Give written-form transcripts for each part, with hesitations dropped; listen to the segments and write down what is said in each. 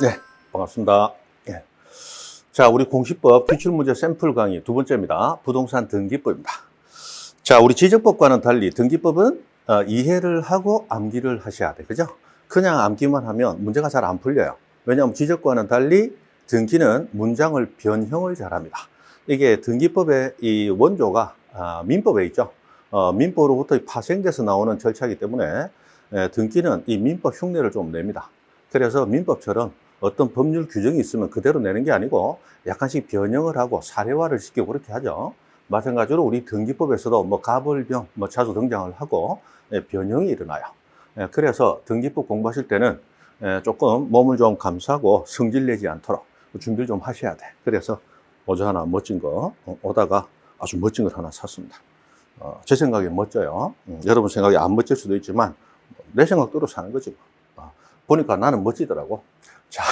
네, 반갑습니다. 예. 자, 우리 공시법 기출문제 샘플 강의 두 번째입니다. 부동산 등기법입니다. 자, 우리 지적법과는 달리 등기법은 이해를 하고 암기를 하셔야 돼. 그죠? 그냥 암기만 하면 문제가 잘 안 풀려요. 왜냐하면 지적과는 달리 등기는 문장을 변형을 잘합니다. 이게 등기법의 이 원조가 민법에 있죠. 민법으로부터 파생돼서 나오는 절차이기 때문에 등기는 이 민법 흉내를 좀 냅니다. 그래서 민법처럼 어떤 법률 규정이 있으면 그대로 내는 게 아니고 약간씩 변형을 하고 사례화를 시키고 그렇게 하죠. 마찬가지로 우리 등기법에서도 뭐 가벌병 자주 등장을 하고 변형이 일어나요. 그래서 등기법 공부하실 때는 조금 몸을 좀 감싸고 성질 내지 않도록 준비를 좀 하셔야 돼. 그래서 모자 하나 멋진 거 오다가 아주 멋진 걸 하나 샀습니다. 제 생각에 멋져요. 여러분 생각에 안 멋질 수도 있지만 내 생각대로 사는 거지. 보니까 나는 멋지더라고. 자,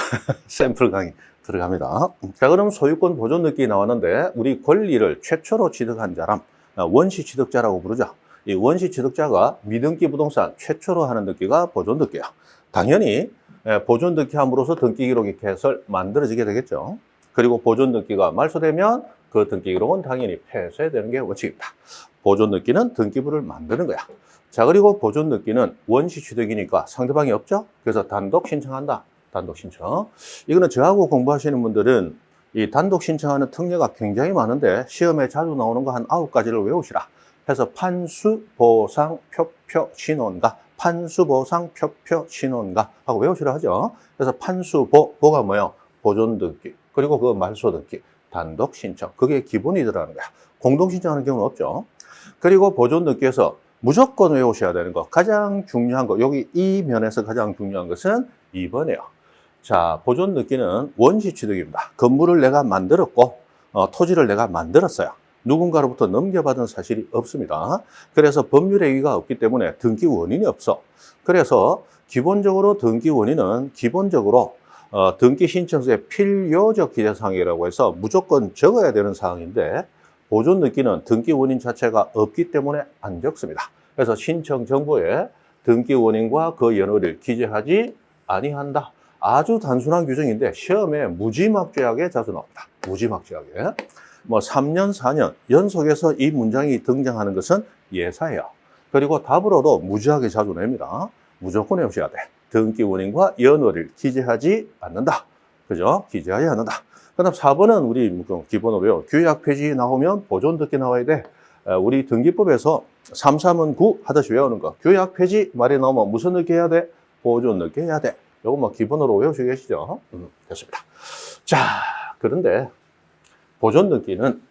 샘플 강의 들어갑니다. 자, 그럼 소유권 보존 등기 나왔는데 우리 권리를 최초로 취득한 사람, 원시 취득자라고 부르죠. 이 원시 취득자가 미등기 부동산 최초로 하는 등기가 보존 등기야. 당연히 보존 등기함으로써 등기 기록이 개설 만들어지게 되겠죠. 그리고 보존 등기가 말소되면 그 등기 기록은 당연히 폐쇄되는 게 원칙입니다. 보존 등기는 등기부를 만드는 거야. 자, 그리고 보존 등기는 원시 취득이니까 상대방이 없죠? 그래서 단독 신청한다. 단독 신청. 이거는 저하고 공부하시는 분들은 이 단독 신청하는 특례가 굉장히 많은데 시험에 자주 나오는 거 한 9가지를 외우시라. 해서 판수, 보상, 표표, 신원가, 판수, 보상, 표표, 신원가 하고 외우시라 하죠. 그래서 판수, 보가 뭐예요? 보존 등기. 그리고 그 말소 등기. 단독 신청. 그게 기본이 들어가는 거야. 공동 신청하는 경우는 없죠. 그리고 보존 등기에서 무조건 외우셔야 되는 거. 가장 중요한 거. 여기 이 면에서 가장 중요한 것은 2번이에요. 자, 보존 등기는 원시 취득입니다. 건물을 내가 만들었고, 토지를 내가 만들었어요. 누군가로부터 넘겨받은 사실이 없습니다. 그래서 법률의 의의가 없기 때문에 등기 원인이 없어. 그래서 기본적으로 등기 원인은 기본적으로 등기 신청서의 필요적 기재사항이라고 해서 무조건 적어야 되는 사항인데 보존 등기는 등기 원인 자체가 없기 때문에 안 적습니다. 그래서 신청 정보에 등기 원인과 그 연호를 기재하지 아니한다. 아주 단순한 규정인데 시험에 무지막지하게 자주 나옵니다. 무지막지하게. 뭐 3년, 4년 연속해서 이 문장이 등장하는 것은 예사예요. 그리고 답으로도 무지하게 자주 냅니다. 무조건 외우셔야 돼. 등기 원인과 연호를 기재하지 않는다. 그죠? 기재하지 않는다. 그 다음 4번은 우리 기본으로요. 규약 폐지 나오면 보존 등기 나와야 돼. 우리 등기법에서 3, 9 하듯이 외우는 거. 규약 폐지 말이 나오면 무슨 등기 해야 돼? 보존 등기 해야 돼. 요거 뭐 기본으로 외우시고 계시죠? 됐습니다. 자, 그런데 보존 등기는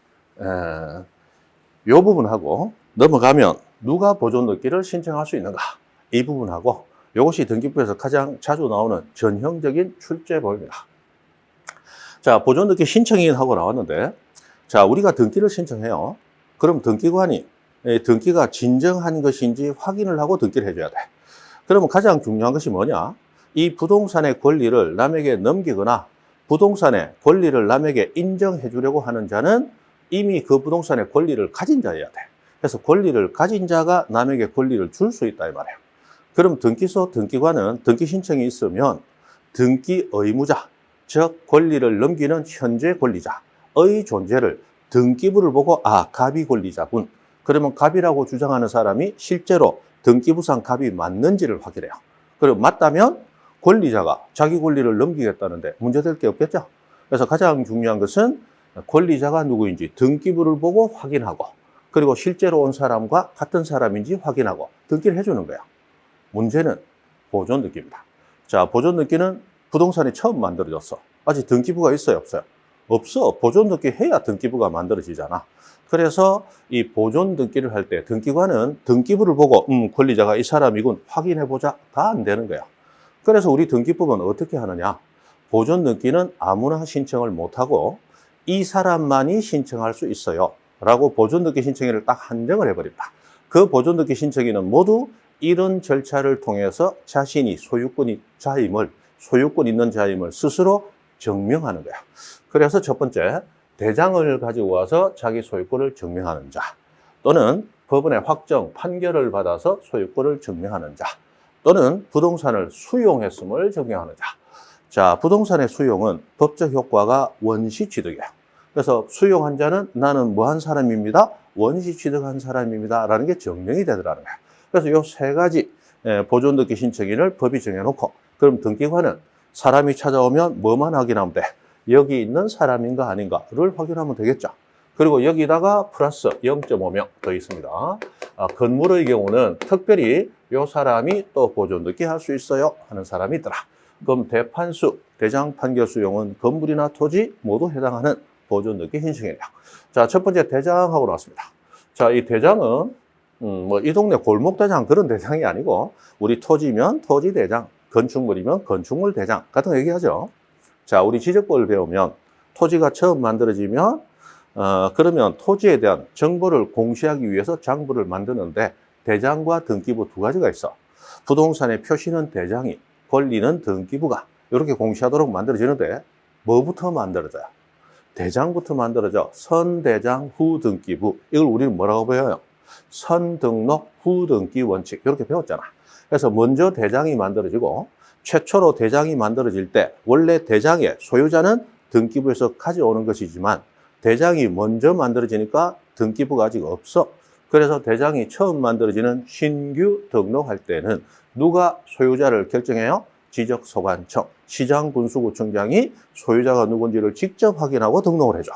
요 부분하고 넘어가면 누가 보존 등기를 신청할 수 있는가? 이 부분하고 이것이 등기부에서 가장 자주 나오는 전형적인 출제법입니다. 자, 보존 등기 신청인 하고 나왔는데, 자, 우리가 등기를 신청해요. 그럼 등기관이 등기가 진정한 것인지 확인을 하고 등기를 해줘야 돼. 그러면 가장 중요한 것이 뭐냐? 이 부동산의 권리를 남에게 넘기거나 부동산의 권리를 남에게 인정해 주려고 하는 자는 이미 그 부동산의 권리를 가진 자여야 돼. 그래서 권리를 가진 자가 남에게 권리를 줄 수 있다 이 말이에요. 그럼 등기소 등기관은 등기 신청이 있으면 등기 의무자, 즉 권리를 넘기는 현재 권리자의 존재를 등기부를 보고 갑이 권리자군. 그러면 갑이라고 주장하는 사람이 실제로 등기부상 갑이 맞는지를 확인해요. 그리고 맞다면 권리자가 자기 권리를 넘기겠다는데 문제될 게 없겠죠. 그래서 가장 중요한 것은 권리자가 누구인지 등기부를 보고 확인하고 그리고 실제로 온 사람과 같은 사람인지 확인하고 등기를 해주는 거예요. 문제는 보존 등기입니다. 자, 보존 등기는 부동산이 처음 만들어졌어. 아직 등기부가 있어요, 없어요? 없어. 보존 등기 해야 등기부가 만들어지잖아. 그래서 이 보존 등기를 할 때 등기관은 등기부를 보고 권리자가 이 사람이군 확인해보자. 다 안 되는 거야. 그래서 우리 등기법은 어떻게 하느냐? 보존 등기는 아무나 신청을 못하고 이 사람만이 신청할 수 있어요. 라고 보존 등기 신청인을 딱 한정을 해버립니다. 그 보존 등기 신청인은 모두 이런 절차를 통해서 자신이 소유권 있는 자임을 스스로 증명하는 거야. 그래서 첫 번째, 대장을 가지고 와서 자기 소유권을 증명하는 자, 또는 법원의 확정, 판결을 받아서 소유권을 증명하는 자, 또는 부동산을 수용했음을 증명하는 자. 자, 부동산의 수용은 법적 효과가 원시 취득이에요. 그래서 수용한 자는 나는 뭐 한 사람입니다. 원시 취득한 사람입니다. 라는 게 정령이 되더라는 거예요. 그래서 이 세 가지 보존등기 신청인을 법이 정해놓고 그럼 등기관은 사람이 찾아오면 뭐만 확인하면 돼? 여기 있는 사람인가 아닌가를 확인하면 되겠죠. 그리고 여기다가 플러스 0.5명 더 있습니다. 건물의 경우는 특별히 이 사람이 또 보존등기 할 수 있어요 하는 사람이 있더라. 그럼 대판수, 대장 판결 수용은 건물이나 토지 모두 해당하는 보존등기 신청이에요. 자, 첫 번째 대장하고 나왔습니다. 자, 이 대장은 뭐 이 동네 골목 대장 그런 대장이 아니고 우리 토지면 토지 대장, 건축물이면 건축물 대장 같은 거 얘기하죠. 자, 우리 지적법을 배우면 토지가 처음 만들어지면 그러면 토지에 대한 정보를 공시하기 위해서 장부를 만드는데 대장과 등기부 두 가지가 있어. 부동산의 표시는 대장이, 권리는 등기부가 이렇게 공시하도록 만들어지는데 뭐부터 만들어져요? 대장부터 만들어져. 선대장 후등기부. 이걸 우리는 뭐라고 배워요? 선등록 후등기 원칙 이렇게 배웠잖아. 그래서 먼저 대장이 만들어지고 최초로 대장이 만들어질 때 원래 대장의 소유자는 등기부에서 가져오는 것이지만 대장이 먼저 만들어지니까 등기부가 아직 없어. 그래서 대장이 처음 만들어지는 신규 등록할 때는 누가 소유자를 결정해요? 지적소관청, 시장군수구청장이 소유자가 누군지를 직접 확인하고 등록을 해줘.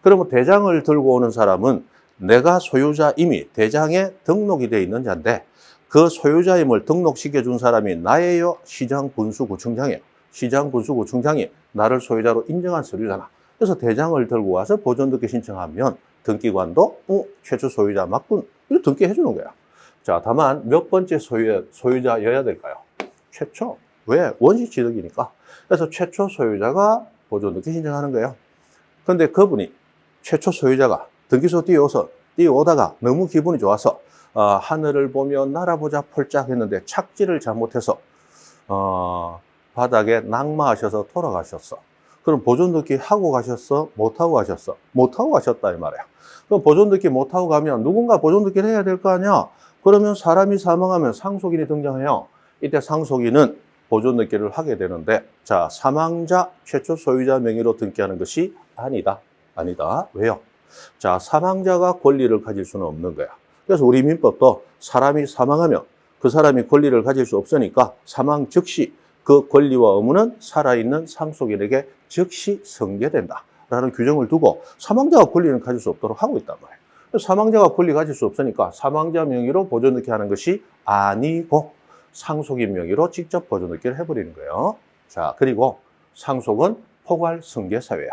그러면 대장을 들고 오는 사람은 내가 소유자임이 대장에 등록이 돼 있는 자인데 그 소유자임을 등록시켜준 사람이 나예요? 시장군수구청장이에요. 시장군수구청장이 나를 소유자로 인정한 서류잖아. 그래서 대장을 들고 와서 보존등기 신청하면 등기관도 최초 소유자 맞군. 이거 등기해 주는 거야. 자, 다만 몇 번째 소유자여야 될까요? 최초. 왜? 원시 취득이니까. 그래서 최초 소유자가 보존등기 신청하는 거예요. 근데 그분이 최초 소유자가 등기소 뛰어오다가 너무 기분이 좋아서 하늘을 보며 날아보자 폴짝 했는데 착지를 잘못해서 바닥에 낙마하셔서 돌아가셨어. 그럼 보존등기 하고 가셨어? 못하고 가셨어? 못하고 가셨다 이 말이야. 그럼 보존등기 못하고 가면 누군가 보존등기를 해야 될 거 아니야? 그러면 사람이 사망하면 상속인이 등장해요. 이때 상속인은 보존등기를 하게 되는데 자, 사망자 최초 소유자 명의로 등기하는 것이 아니다. 왜요? 자, 사망자가 권리를 가질 수는 없는 거야. 그래서 우리 민법도 사람이 사망하면 그 사람이 권리를 가질 수 없으니까 사망 즉시 그 권리와 의무는 살아있는 상속인에게 즉시 승계된다라는 규정을 두고 사망자가 권리는 가질 수 없도록 하고 있단 말이에요. 사망자가 권리 가질 수 없으니까 사망자 명의로 보존등기 하는 것이 아니고 상속인 명의로 직접 보존등기를 해버리는 거예요. 자, 그리고 상속은 포괄승계 사유예요.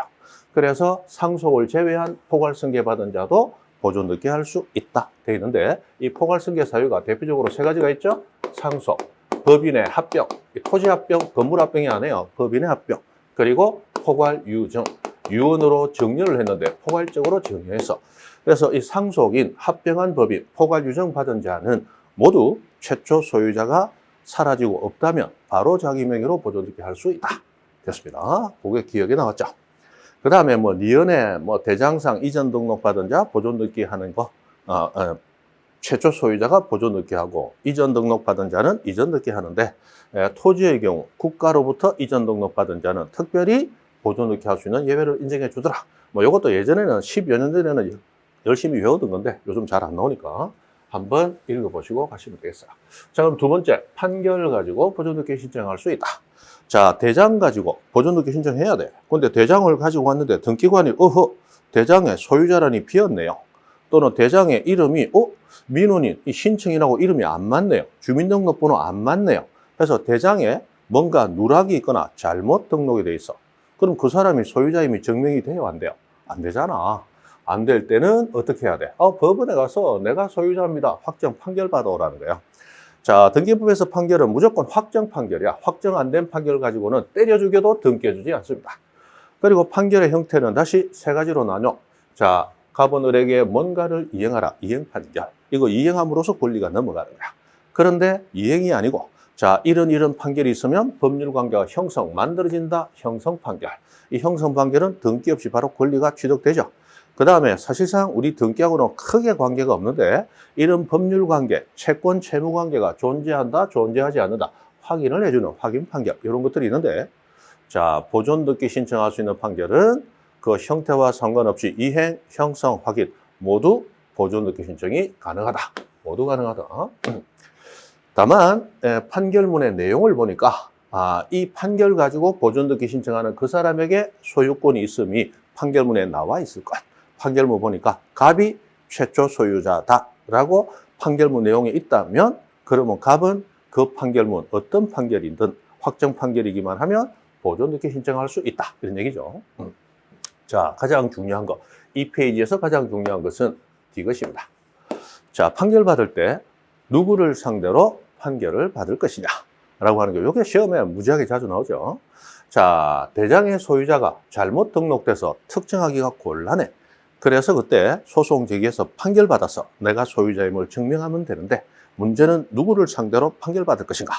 그래서 상속을 제외한 포괄승계 받은 자도 보존등기 할 수 있다 되어 있는데 이 포괄승계 사유가 대표적으로 세 가지가 있죠. 상속, 법인의 합병, 토지 합병, 건물 합병이 아니에요. 법인의 합병, 그리고 포괄유정, 유언으로 정려를 했는데 포괄적으로 정려해서 그래서 이 상속인, 합병한 법인, 포괄유정 받은 자는 모두 최초 소유자가 사라지고 없다면 바로 자기 명의로 보존등기 할 수 있다 됐습니다. 그게 기억에 나왔죠. 그 다음에 뭐 니은에 뭐 대장상 이전 등록 받은 자 보존등기 하는 거 최초 소유자가 보존등기 하고 이전 등록 받은 자는 이전 등기 하는데 토지의 경우 국가로부터 이전 등록 받은 자는 특별히 보존등기 할 수 있는 예외를 인정해 주더라. 뭐 이것도 예전에는 10여 년 전에는 열심히 외우던 건데 요즘 잘 안 나오니까 한번 읽어보시고 가시면 되겠어요. 자, 그럼 두 번째, 판결을 가지고 보존등기 신청할 수 있다. 자, 대장 가지고 보존등기 신청해야 돼. 근데 대장을 가지고 왔는데 등기관이 대장의 소유자란이 비었네요. 또는 대장의 이름이 민원인 이 신청인하고 이름이 안 맞네요. 주민등록번호 안 맞네요. 그래서 대장에 뭔가 누락이 있거나 잘못 등록이 돼 있어. 그럼 그 사람이 소유자임이 증명이 돼요? 안 돼요? 안 되잖아. 안 될 때는 어떻게 해야 돼? 법원에 가서 내가 소유자입니다. 확정 판결 받아오라는 거예요. 자, 등기법에서 판결은 무조건 확정 판결이야. 확정 안 된 판결 가지고는 때려 죽여도 등기해주지 않습니다. 그리고 판결의 형태는 다시 세 가지로 나눠. 자, 가번을에게 뭔가를 이행하라. 이행 판결. 이거 이행함으로써 권리가 넘어가는 거야. 그런데 이행이 아니고 자, 이런 판결이 있으면 법률 관계가 만들어진다. 형성 판결. 이 형성 판결은 등기 없이 바로 권리가 취득되죠. 그 다음에 사실상 우리 등기하고는 크게 관계가 없는데 이런 법률 관계, 채권 채무 관계가 존재한다, 존재하지 않는다 확인을 해주는 확인 판결 이런 것들이 있는데 자, 보존 듣기 신청할 수 있는 판결은 그 형태와 상관없이 이행, 형성, 확인 모두 보존 듣기 신청이 가능하다. 모두 가능하다. 다만 판결문의 내용을 보니까 이 판결 가지고 보존 듣기 신청하는 그 사람에게 소유권이 있음이 판결문에 나와 있을 것. 판결문 보니까 갑이 최초 소유자다라고 판결문 내용이 있다면 그러면 갑은 그 판결문 어떤 판결이든 확정 판결이기만 하면 보존 듣기 신청할 수 있다. 이런 얘기죠. 자, 가장 중요한 거. 이 페이지에서 가장 중요한 것은 이것입니다. 자, 판결 받을 때 누구를 상대로 판결을 받을 것이냐 라고 하는 게 이게 시험에 무지하게 자주 나오죠. 자, 대장의 소유자가 잘못 등록돼서 특정하기가 곤란해. 그래서 그때 소송 제기해서 판결 받아서 내가 소유자임을 증명하면 되는데 문제는 누구를 상대로 판결 받을 것인가.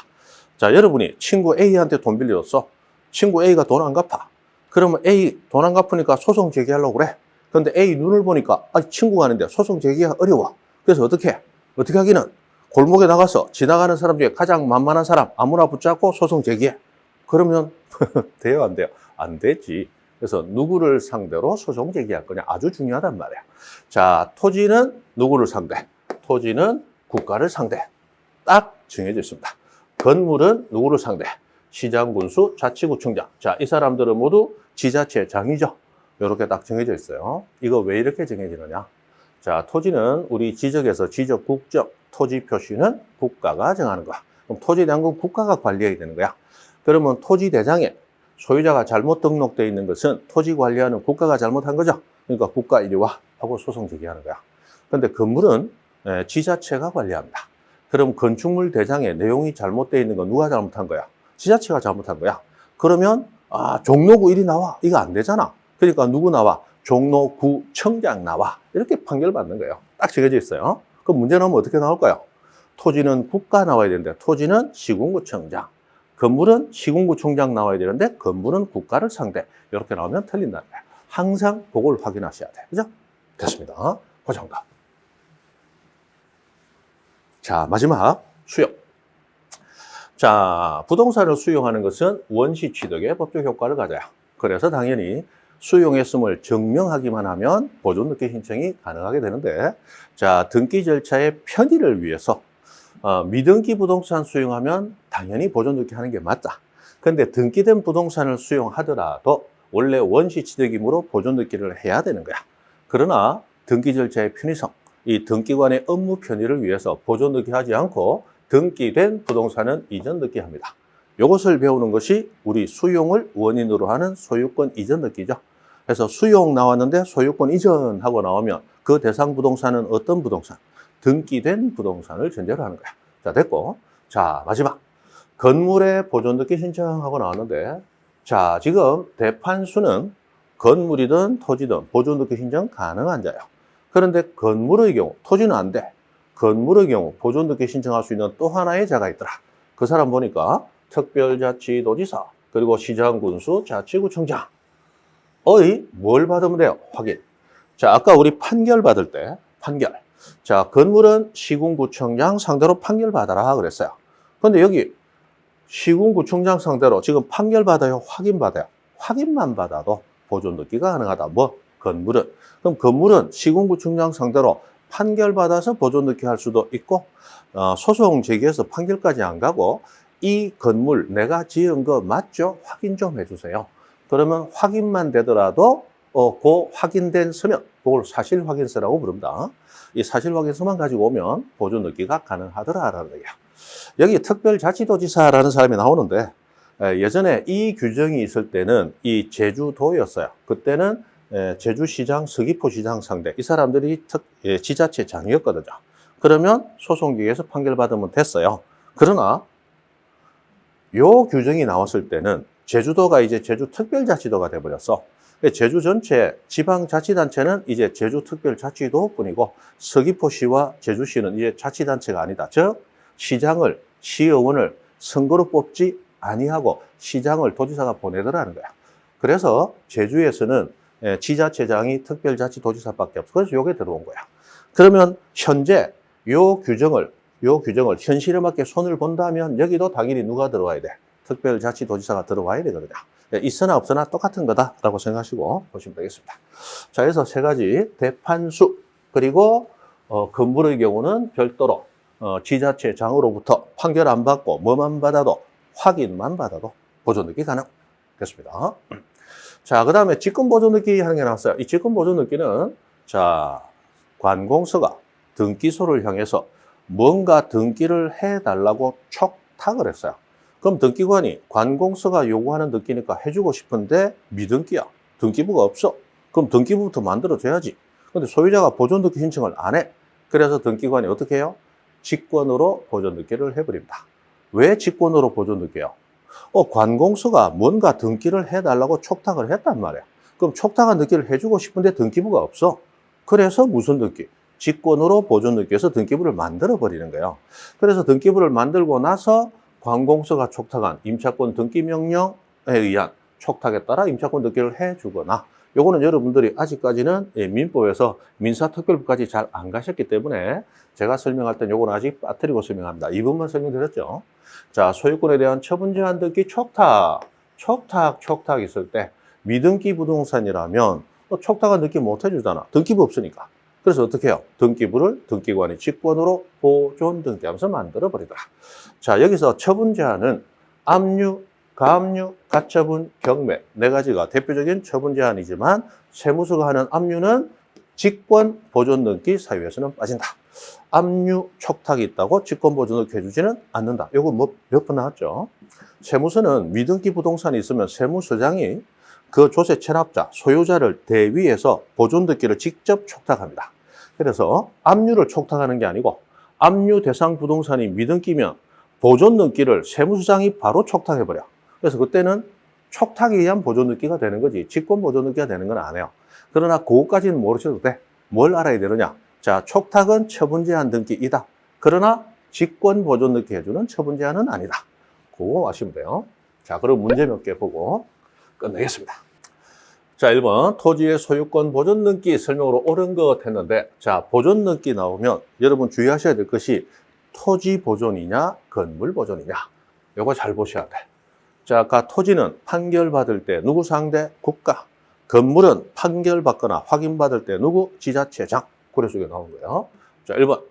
자, 여러분이 친구 A한테 돈 빌려줬어. 친구 A가 돈 안 갚아. 그러면 A 돈 안 갚으니까 소송 제기하려고 그래. 그런데 A 눈을 보니까 친구가 아닌데 소송 제기가 어려워. 그래서 어떻게 하기는 골목에 나가서 지나가는 사람 중에 가장 만만한 사람 아무나 붙잡고 소송 제기해. 그러면 돼요, 안 돼요? 안 되지. 그래서 누구를 상대로 소송 제기할 거냐 아주 중요하단 말이야. 자, 토지는 누구를 상대? 토지는 국가를 상대. 딱 정해져 있습니다. 건물은 누구를 상대? 시장, 군수, 자치구청장. 자, 이 사람들은 모두 지자체장이죠. 이렇게 딱 정해져 있어요. 이거 왜 이렇게 정해지느냐? 자, 토지는 우리 지적에서 지적 국적, 토지 표시는 국가가 정하는 거야. 그럼 토지 대장은 국가가 관리해야 되는 거야. 그러면 토지 대장에 소유자가 잘못 등록되어 있는 것은 토지 관리하는 국가가 잘못한 거죠. 그러니까 국가 이리 와 하고 소송 제기하는 거야. 그런데 건물은 지자체가 관리합니다. 그럼 건축물 대장에 내용이 잘못되어 있는 건 누가 잘못한 거야? 지자체가 잘못한 거야. 그러면 종로구 이리 나와. 이거 안 되잖아. 그러니까 누구 나와? 종로구청장 나와. 이렇게 판결 받는 거예요. 딱 정해져 있어요. 그럼 문제 나오면 어떻게 나올까요? 토지는 국가 나와야 되는데 토지는 시군구청장. 건물은 시군구청장 나와야 되는데 건물은 국가를 상대. 이렇게 나오면 틀린다는 거예요. 항상 그걸 확인하셔야 돼요. 그죠? 됐습니다. 그 정도. 자, 마지막 수용. 자, 부동산을 수용하는 것은 원시 취득의 법적 효과를 가져요. 그래서 당연히 수용했음을 증명하기만 하면 보존 등기 신청이 가능하게 되는데, 자, 등기 절차의 편의를 위해서 미등기 부동산 수용하면 당연히 보존 등기 하는 게 맞다. 근데 등기된 부동산을 수용하더라도 원래 원시 취득이므로 보존 등기를 해야 되는 거야. 그러나 등기 절차의 편의성, 이 등기관의 업무 편의를 위해서 보존 등기하지 않고 등기된 부동산은 이전 등기합니다. 이것을 배우는 것이 우리 수용을 원인으로 하는 소유권 이전 등기죠. 그래서 수용 나왔는데 소유권 이전하고 나오면 그 대상 부동산은 어떤 부동산? 등기된 부동산을 전제로 하는 거야. 자, 됐고. 자, 마지막. 건물의 보존 등기 신청하고 나왔는데, 자, 지금 대판수는 건물이든 토지든 보존 등기 신청 가능한 자예요. 그런데 건물의 경우, 토지는 안 돼. 건물의 경우 보존 등기 신청할 수 있는 또 하나의 자가 있더라. 그 사람 보니까 특별자치도지사, 그리고 시장군수, 자치구청장. 뭘 받으면 돼요? 확인. 자, 아까 우리 판결 받을 때, 판결. 자, 건물은 시군구청장 상대로 판결 받아라 그랬어요. 근데 여기 시군구청장 상대로 지금 판결 받아요? 확인 받아요? 확인만 받아도 보존 등기가 가능하다. 건물은. 그럼 건물은 시군구청장 상대로 판결 받아서 보존 등기 할 수도 있고, 소송 제기해서 판결까지 안 가고, 이 건물 내가 지은 거 맞죠? 확인 좀 해주세요. 그러면 확인만 되더라도 그 확인된 서면, 그걸 사실확인서라고 부릅니다. 이 사실확인서만 가지고 오면 보존 등기가 가능하더라라는 거예요. 여기 특별자치도지사라는 사람이 나오는데, 예전에 이 규정이 있을 때는 이 제주도였어요. 그때는 제주시장, 서귀포시장 상대, 이 사람들이 지자체장이었거든요. 그러면 소송기에서 판결받으면 됐어요. 그러나 요 규정이 나왔을 때는 제주도가 이제 제주특별자치도가 돼버렸어. 제주 전체 지방자치단체는 이제 제주특별자치도뿐이고 서귀포시와 제주시는 이제 자치단체가 아니다. 즉 시장을, 시의원을 선거로 뽑지 아니하고 시장을 도지사가 보내더라는 거야. 그래서 제주에서는 지자체장이 특별자치도지사밖에 없어. 그래서 요게 들어온 거야. 그러면 현재 요 규정을 현실에 맞게 손을 본다면 여기도 당연히 누가 들어와야 돼? 특별자치도지사가 들어와야 되거든요. 있으나 없으나 똑같은 거다라고 생각하시고 보시면 되겠습니다. 자, 그래서 세 가지 대판수 그리고 건물의 경우는 별도로 지자체장으로부터 판결 안 받고 뭐만 받아도 확인만 받아도 보존등기 가능됐습니다. 자, 그 다음에 직권보존등기 하는 게 나왔어요. 이 직권보존등기는 자, 관공서가 등기소를 향해서 뭔가 등기를 해달라고 촉탁을 했어요. 그럼 등기관이 관공서가 요구하는 등기니까 해주고 싶은데 미등기야. 등기부가 없어. 그럼 등기부부터 만들어줘야지. 근데 소유자가 보존등기 신청을 안 해. 그래서 등기관이 어떻게 해요? 직권으로 보존등기를 해버립니다. 왜 직권으로 보존등기요? 관공서가 뭔가 등기를 해달라고 촉탁을 했단 말이야. 그럼 촉탁한 등기를 해주고 싶은데 등기부가 없어. 그래서 무슨 등기? 직권으로 보존등기해서 등기부를 만들어버리는 거예요. 그래서 등기부를 만들고 나서 관공서가 촉탁한 임차권 등기명령에 의한 촉탁에 따라 임차권 등기를 해주거나, 요거는 여러분들이 아직까지는 민법에서 민사특별법까지 잘 안 가셨기 때문에 제가 설명할 땐 요거는 아직 빠뜨리고 설명합니다. 2번만 설명드렸죠. 자, 소유권에 대한 처분 제한 등기 촉탁 있을 때 미등기 부동산이라면 촉탁은 등기 못 해주잖아. 등기부 없으니까. 그래서 어떻게 해요? 등기부를 등기관이 직권으로 보존 등기하면서 만들어버리더라. 자, 여기서 처분 제한은 압류, 가압류, 가처분, 경매 네 가지가 대표적인 처분 제한이지만 세무서가 하는 압류는 직권 보존 등기 사유에서는 빠진다. 압류 촉탁이 있다고 직권 보존 등기 해주지는 않는다. 이거 뭐 몇 번 나왔죠? 세무서는 미등기 부동산이 있으면 세무서장이 그 조세 체납자, 소유자를 대위해서 보존 등기를 직접 촉탁합니다. 그래서 압류를 촉탁하는 게 아니고 압류 대상 부동산이 미등기면 보존 등기를 세무서장이 바로 촉탁해버려. 그래서 그때는 촉탁에 의한 보존 등기가 되는 거지 직권 보존 등기가 되는 건 아니에요. 그러나 그것까지는 모르셔도 돼. 뭘 알아야 되느냐? 자, 촉탁은 처분 제한 등기이다. 그러나 직권 보존 등기 해주는 처분 제한은 아니다. 그거 아시면 돼요. 자, 그럼 문제 몇 개 보고 끝내겠습니다. 자, 1번 토지의 소유권 보존 등기 설명으로 옳은 것 했는데, 자, 보존 등기 나오면 여러분 주의하셔야 될 것이 토지 보존이냐 건물 보존이냐, 요거 잘 보셔야 돼. 자, 아까 토지는 판결받을 때 누구 상대? 국가. 건물은 판결받거나 확인받을 때 누구? 지자체장. 고려 속에 나온 거예요. 자, 1번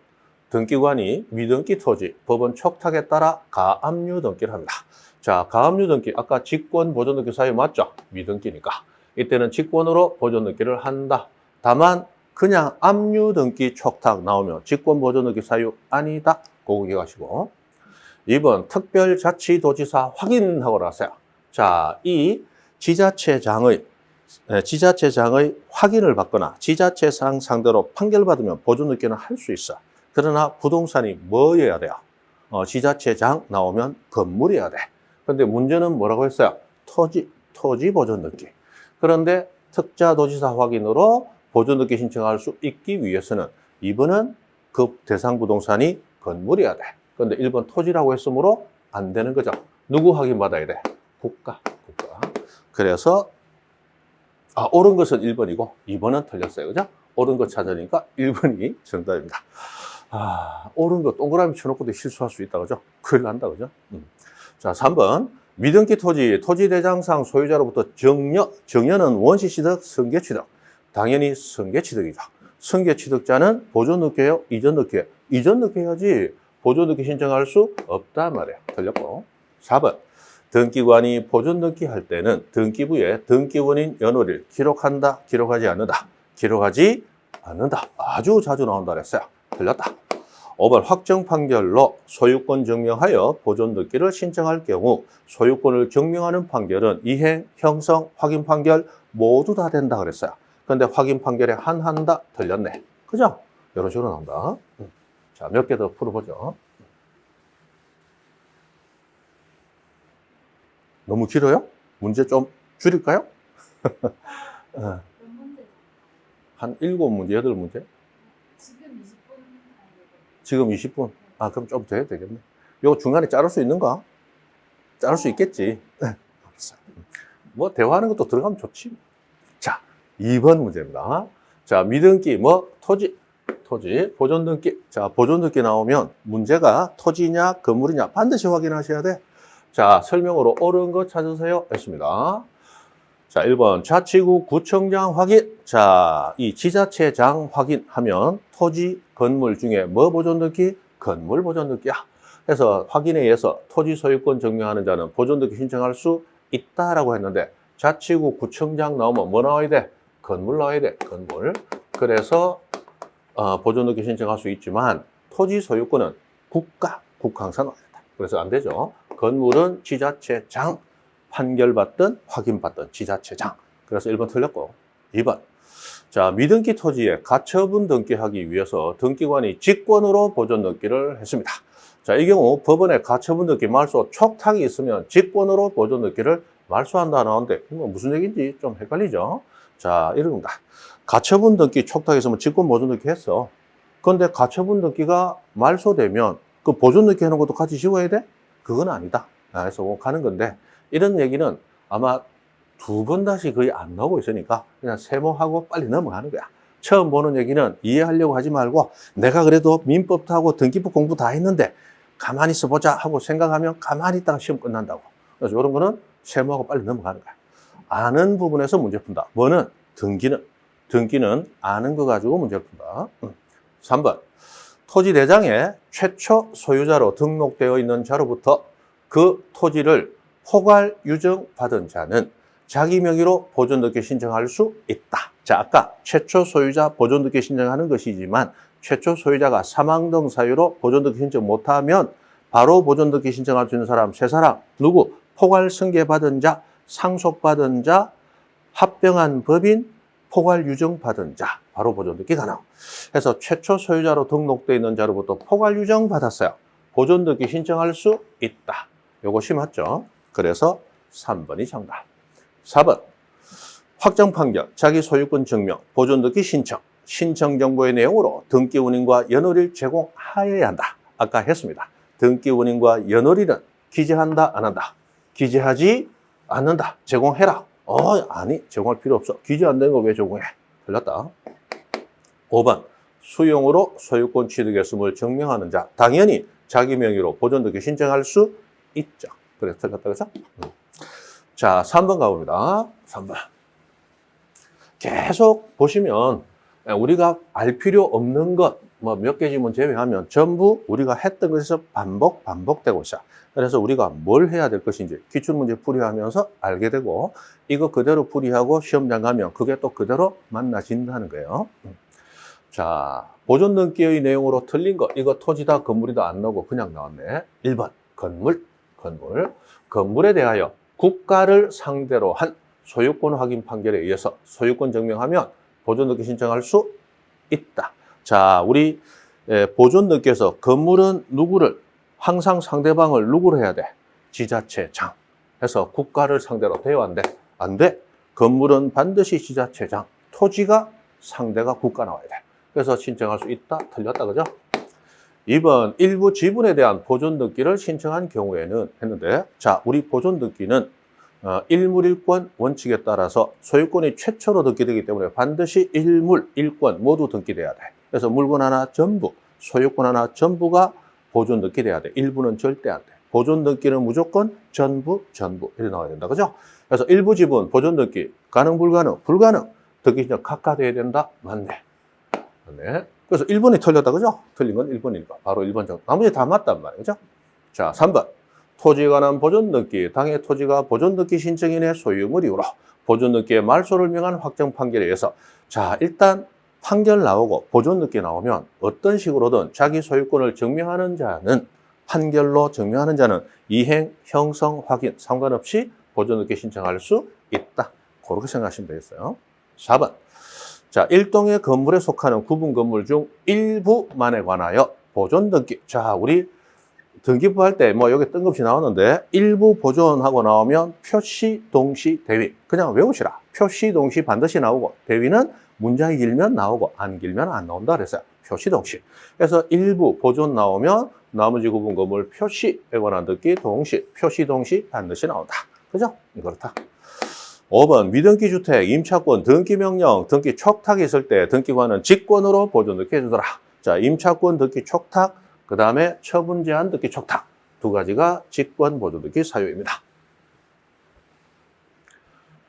등기관이 미등기 토지 법원 촉탁에 따라 가압류 등기를 합니다. 자, 가압류 등기 아까 직권 보존 등기 사유 맞죠? 미등기니까 이때는 직권으로 보존 등기를 한다. 다만 그냥 압류 등기 촉탁 나오면 직권 보존 등기 사유 아니다. 그거 기억하시고. 2번 특별자치도지사 확인하고 나서요. 자, 이 지자체장의 확인을 받거나 지자체장 상대로 판결받으면 보존 등기는 할 수 있어. 그러나 부동산이 뭐여야 돼요? 지자체장 나오면 건물이어야 돼. 근데 문제는 뭐라고 했어요? 토지 보존 등기. 그런데 특자도지사 확인으로 보존 등기 신청할 수 있기 위해서는 2번은 그 대상 부동산이 건물이어야 돼. 그런데 1번 토지라고 했으므로 안 되는 거죠. 누구 확인받아야 돼? 국가. 그래서 옳은 것은 1번이고 2번은 틀렸어요. 그죠? 옳은 것 찾으니까 1번이 정답입니다. 옳은 거 동그라미 쳐놓고도 실수할 수 있다. 그죠? 큰일 난다. 그죠? 자, 3번. 미등기 토지 대장상 소유자로부터 정려는 원시취득, 승계취득. 당연히 승계취득이죠. 승계취득자는 보존 등기예요? 이전 등기예요? 이전 등기 해야지. 보존 등기 신청할 수 없단 말이에요. 틀렸고. 4번. 등기관이 보존 등기할 때는 등기부에 등기원인 연월일 기록한다, 기록하지 않는다. 기록하지 않는다. 아주 자주 나온다 그랬어요. 틀렸다. 5번 확정 판결로 소유권 증명하여 보존 등기를 신청할 경우 소유권을 증명하는 판결은 이행, 형성, 확인 판결 모두 다 된다 그랬어요. 그런데 확인 판결에 한한다 틀렸네. 그죠? 이런 식으로 나온다. 자, 몇 개 더 풀어보죠. 너무 길어요? 문제 좀 줄일까요? 한 7문제, 8문제? 지금 20분? 그럼 좀 더 해야 되겠네. 이거 중간에 자를 수 있는가? 자를 수 있겠지. 뭐, 대화하는 것도 들어가면 좋지. 자, 2번 문제입니다. 자, 미등기, 토지, 보존 등기. 자, 보존 등기 나오면 문제가 토지냐, 건물이냐 반드시 확인하셔야 돼. 자, 설명으로 옳은 거 찾으세요. 했습니다. 자, 1번 자치구 구청장 확인. 자, 이 지자체장 확인하면 토지, 건물 중에 뭐 보존등기? 건물 보존등기야. 그래서 확인에 의해서 토지 소유권 증명하는 자는 보존등기 신청할 수 있다라고 했는데 자치구 구청장 나오면 뭐 나와야 돼? 건물 나와야 돼. 건물. 그래서 보존등기 신청할 수 있지만 토지 소유권은 국가항상 나와야 된다. 그래서 안 되죠. 건물은 지자체장. 판결받든 확인받든 지자체장. 그래서 1번 틀렸고 2번. 자, 미등기 토지에 가처분 등기하기 위해서 등기관이 직권으로 보존 등기를 했습니다. 자, 이 경우 법원에 가처분 등기 말소 촉탁이 있으면 직권으로 보존 등기를 말소한다 나오는데 이거 무슨 얘기인지 좀 헷갈리죠? 자, 이런 겁니다. 가처분 등기 촉탁이 있으면 직권 보존 등기 했어. 그런데 가처분 등기가 말소되면 그 보존 등기 하는 것도 같이 지워야 돼? 그건 아니다. 그래서 가는 건데 이런 얘기는 아마 2번 다시 거의 안 나오고 있으니까 그냥 세모하고 빨리 넘어가는 거야. 처음 보는 얘기는 이해하려고 하지 말고 내가 그래도 민법도 하고 등기법 공부 다 했는데 가만히 있어보자 하고 생각하면 가만히 있다가 시험 끝난다고. 그래서 이런 거는 세모하고 빨리 넘어가는 거야. 아는 부분에서 문제 푼다. 뭐는? 등기는 아는 거 가지고 문제를 푼다. 3번. 토지 대장에 최초 소유자로 등록되어 있는 자로부터 그 토지를 포괄 유증받은 자는 자기 명의로 보존등기 신청할 수 있다. 자, 아까 최초 소유자 보존등기 신청하는 것이지만 최초 소유자가 사망 등 사유로 보존등기 신청 못하면 바로 보존등기 신청할 수 있는 사람 3사람. 누구? 포괄 승계받은 자, 상속받은 자, 합병한 법인, 포괄 유증받은 자. 바로 보존등기 가능. 그래서 최초 소유자로 등록되어 있는 자로부터 포괄 유증 받았어요. 보존등기 신청할 수 있다. 요것이 맞죠? 그래서 3번이 정답. 4번. 확정 판결, 자기 소유권 증명, 보존등기 신청 정보의 내용으로 등기 원인과 연월일 제공하여야 한다. 아까 했습니다. 등기 원인과 연월일은 기재한다, 안 한다? 기재하지 않는다. 제공해라. 아니, 제공할 필요 없어. 기재 안 되는 걸 왜 제공해? 틀렸다. 5번. 수용으로 소유권 취득했음을 증명하는 자. 당연히 자기 명의로 보존등기 신청할 수 있죠. 그래서 틀렸다, 그죠? 자, 3번 가봅니다. 3번. 계속 보시면 우리가 알 필요 없는 것, 뭐 몇 개 지문 제외하면 전부 우리가 했던 것에서 반복되고 있어. 그래서 우리가 뭘 해야 될 것인지 기출문제 풀이하면서 알게 되고 이거 그대로 풀이하고 시험장 가면 그게 또 그대로 만나진다는 거예요. 자, 보존등기의 내용으로 틀린 거, 이거 토지다 건물이다 안 나오고 그냥 나왔네. 1번, 건물에 대하여 국가를 상대로 한 소유권 확인 판결에 의해서 소유권 증명하면 보존등기 신청할 수 있다. 자, 우리 보존등기에서 건물은 누구를, 항상 상대방을 누구로 해야 돼? 지자체장. 해서 국가를 상대로 돼야 안 돼? 안 돼. 건물은 반드시 지자체장, 토지가 상대가 국가 나와야 돼. 그래서 신청할 수 있다. 틀렸다, 그죠? 2번, 일부 지분에 대한 보존등기를 신청한 경우에는 했는데, 자, 우리 보존등기는 일물일권 원칙에 따라서 소유권이 최초로 등기되기 때문에 반드시 일물, 일권 모두 등기돼야 돼. 그래서 물건 하나 전부, 소유권 하나 전부가 보존등기돼야 돼. 일부는 절대 안 돼. 보존등기는 무조건 전부 이렇게 나와야 된다, 그죠? 그래서 일부 지분 보존등기 가능, 불가능. 등기 신청 각각 돼야 된다. 맞네. 그래서 1번이 틀렸다, 그죠? 틀린 건 1번이니까 바로 1번 정도. 나머지 다 맞단 말이죠. 자, 3번. 토지에 관한 보존등기, 당해 토지가 보존등기 신청인의 소유물 이후로 보존등기의 말소를 명한 확정 판결에 의해서, 자, 일단 판결 나오고 보존등기 나오면 어떤 식으로든 자기 소유권을 증명하는 자는, 판결로 증명하는 자는 이행, 형성, 확인 상관없이 보존등기 신청할 수 있다. 그렇게 생각하시면 되겠어요. 4번. 자, 일동의 건물에 속하는 구분 건물 중 일부만에 관하여 보존등기. 자, 우리 등기부 할 때 뭐 여기 뜬금없이 나오는데 일부 보존하고 나오면 표시, 동시, 대위. 그냥 외우시라. 표시, 동시 반드시 나오고 대위는 문장이 길면 나오고 안 길면 안 나온다 그랬어요. 표시, 동시. 그래서 일부 보존 나오면 나머지 구분 건물 표시에 관한 등기, 동시, 표시, 동시 반드시 나온다. 그죠? 그렇다. 5번, 미등기 주택, 임차권, 등기명령, 등기 촉탁이 있을 때 등기관은 직권으로 보존등기 해주더라. 자, 임차권 등기 촉탁, 그 다음에 처분 제한 등기 촉탁. 두 가지가 직권 보존등기 사유입니다.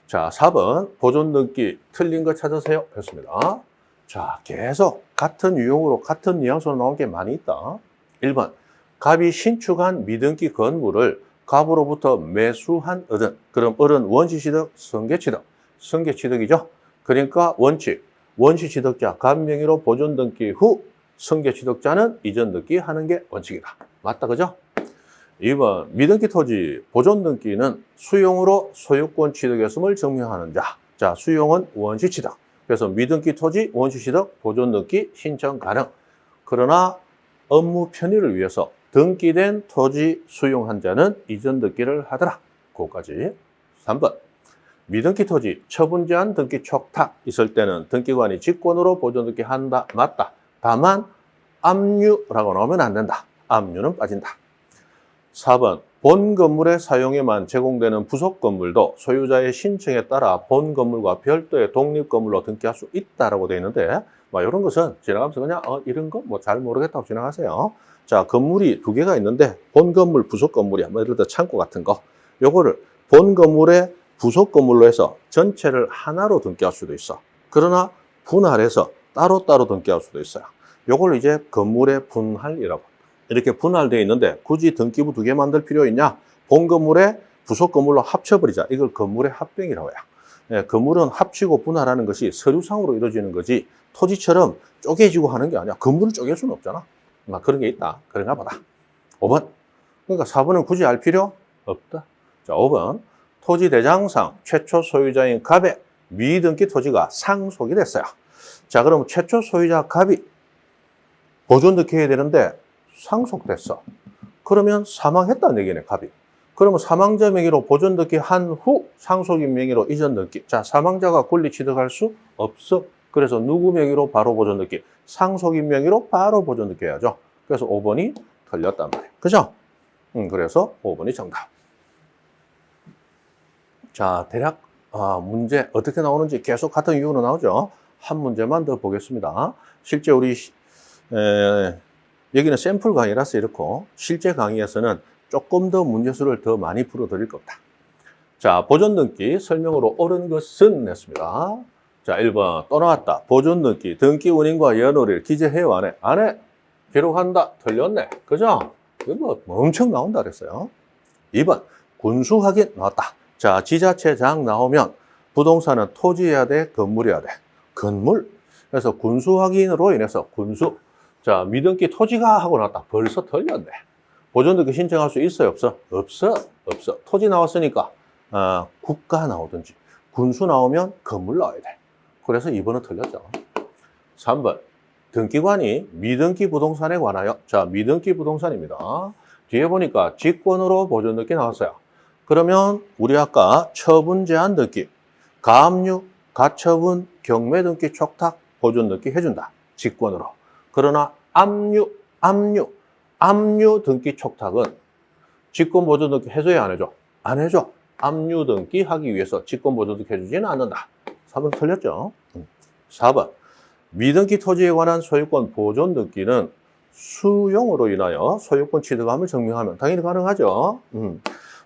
자, 4번 보존등기 틀린 거 찾으세요 했습니다. 자, 계속 같은 유형으로 같은 뉘앙스로 나온 게 많이 있다. 1번 갑이 신축한 미등기 건물을 갑으로부터 매수한 어른. 그럼 어른 원시취득, 승계취득. 승계취득이죠. 그러니까 원시취득자 갑 명의로 보존등기 후 승계취득자는 이전등기 하는 게 원칙이다. 맞다, 그죠? 2번 미등기 토지 보존등기는 수용으로 소유권 취득했음을 증명하는 자. 자, 수용은 원시취득. 그래서 미등기 토지 원시취득 보존등기 신청 가능. 그러나 업무 편의를 위해서 등기된 토지 수용한 자는 이전 등기를 하더라. 그거까지. 3번 미등기 토지 처분 제한 등기 촉탁 있을 때는 등기관이 직권으로 보존등기 한다. 맞다. 다만 압류라고 나오면 안 된다. 압류는 빠진다. 4번 본 건물의 사용에만 제공되는 부속 건물도 소유자의 신청에 따라 본 건물과 별도의 독립 건물로 등기할 수 있다라고 되어 있는데 이런 것은 지나가면서 그냥 이런 거 잘 모르겠다고 지나가세요. 자, 건물이 두 개가 있는데 본 건물, 부속 건물이 예를 들어 창고 같은 거 요거를 본 건물의 부속 건물로 해서 전체를 하나로 등기할 수도 있어. 그러나 분할해서 따로따로 등기할 수도 있어요. 요걸 이제 건물의 분할이라고. 이렇게 분할되어 있는데 굳이 등기부 두 개 만들 필요 있냐? 본 건물에 부속 건물로 합쳐버리자. 이걸 건물의 합병이라고 해요. 예, 건물은 합치고 분할하는 것이 서류상으로 이루어지는 거지 토지처럼 쪼개지고 하는 게 아니야. 건물을 쪼갤 수는 없잖아. 그런 게 있다. 그런가 보다. 5번. 그러니까 4번은 굳이 알 필요 없다. 자, 5번. 토지 대장상 최초 소유자인 갑의 미등기 토지가 상속이 됐어요. 자, 그럼 최초 소유자 갑이 보존등기 해야 되는데 상속됐어. 그러면 사망했다는 얘기네, 갑이. 그러면 사망자 명의로 보존등기 한 후 상속인 명의로 이전등기. 자, 사망자가 권리 취득할 수 없어. 그래서 누구 명의로 바로 보존등기? 상속인 명의로 바로 보존등기 해야죠. 그래서 5번이 틀렸단 말이에요. 그죠? 그래서 5번이 정답. 자, 대략 문제 어떻게 나오는지 계속 같은 이유로 나오죠. 한 문제만 더 보겠습니다. 실제 우리 여기는 샘플 강의라서 이렇고 실제 강의에서는 조금 더 문제수를 더 많이 풀어드릴 겁니다. 자, 보존등기 설명으로 옳은 것은 냈습니다. 자, 1번 또 나왔다. 보존등기 등기 운임과 연호를 기재해요, 안 해? 안 해. 기록한다. 틀렸네. 그죠? 이거 엄청 나온다 그랬어요. 2번 군수 확인 나왔다. 자, 지자체장 나오면 부동산은 토지여야 돼, 건물이어야 돼. 건물. 그래서 군수 확인으로 인해서 군수. 자, 미등기 토지가 하고 나왔다. 벌써 틀렸네. 보존등기 신청할 수 있어요, 없어? 없어. 토지 나왔으니까 국가 나오든지 군수 나오면 건물 나와야 돼. 그래서 2번은 틀렸죠. 3번 등기관이 미등기 부동산에 관하여. 자, 미등기 부동산입니다. 뒤에 보니까 직권으로 보존등기 나왔어요. 그러면 우리 아까 처분 제한 등기, 가압류, 가처분, 경매 등기 촉탁, 보존등기 해준다. 직권으로. 그러나 압류 등기 촉탁은 직권 보존등기 해줘야 안 해줘? 안 해줘. 압류 등기 하기 위해서 직권 보존등기 해주지는 않는다. 3번 틀렸죠. 4번 미등기 토지에 관한 소유권 보존등기는 수용으로 인하여 소유권 취득함을 증명하면 당연히 가능하죠.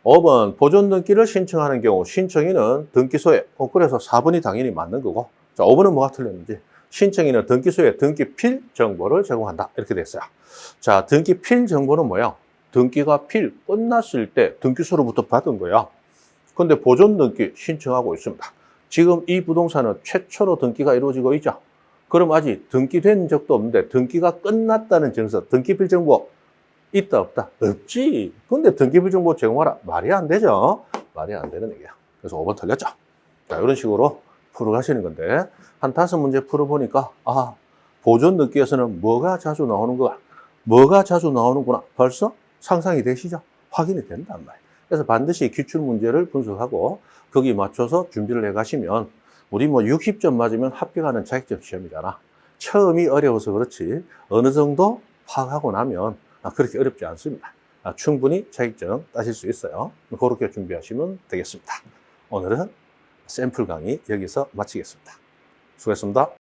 5번 보존등기를 신청하는 경우 신청인은 등기소에 그래서 4번이 당연히 맞는 거고. 자, 5번은 뭐가 틀렸는지. 신청인은 등기소에 등기필 정보를 제공한다. 이렇게 됐어요. 자, 등기필 정보는 뭐야? 등기가 필 끝났을 때 등기소로부터 받은 거야. 근데 보존등기 신청하고 있습니다. 지금 이 부동산은 최초로 등기가 이루어지고 있죠. 그럼 아직 등기된 적도 없는데 등기가 끝났다는 증서, 등기필 정보 있다 없다? 없지. 근데 등기필 정보 제공하라. 말이 안 되죠. 말이 안 되는 얘기야. 그래서 5번 틀렸죠. 자, 이런 식으로 풀어가시는 건데 한 5문제 풀어보니까 보존등기에서는 뭐가 자주 나오는 거야? 뭐가 자주 나오는구나. 벌써 상상이 되시죠? 확인이 된단 말이에요. 그래서 반드시 기출문제를 분석하고 거기 맞춰서 준비를 해가시면 우리 60점 맞으면 합격하는 자격증 시험이잖아. 처음이 어려워서 그렇지 어느 정도 파악하고 나면 그렇게 어렵지 않습니다. 충분히 자격증 따실 수 있어요. 그렇게 준비하시면 되겠습니다. 오늘은 샘플 강의 여기서 마치겠습니다. 수고했습니다.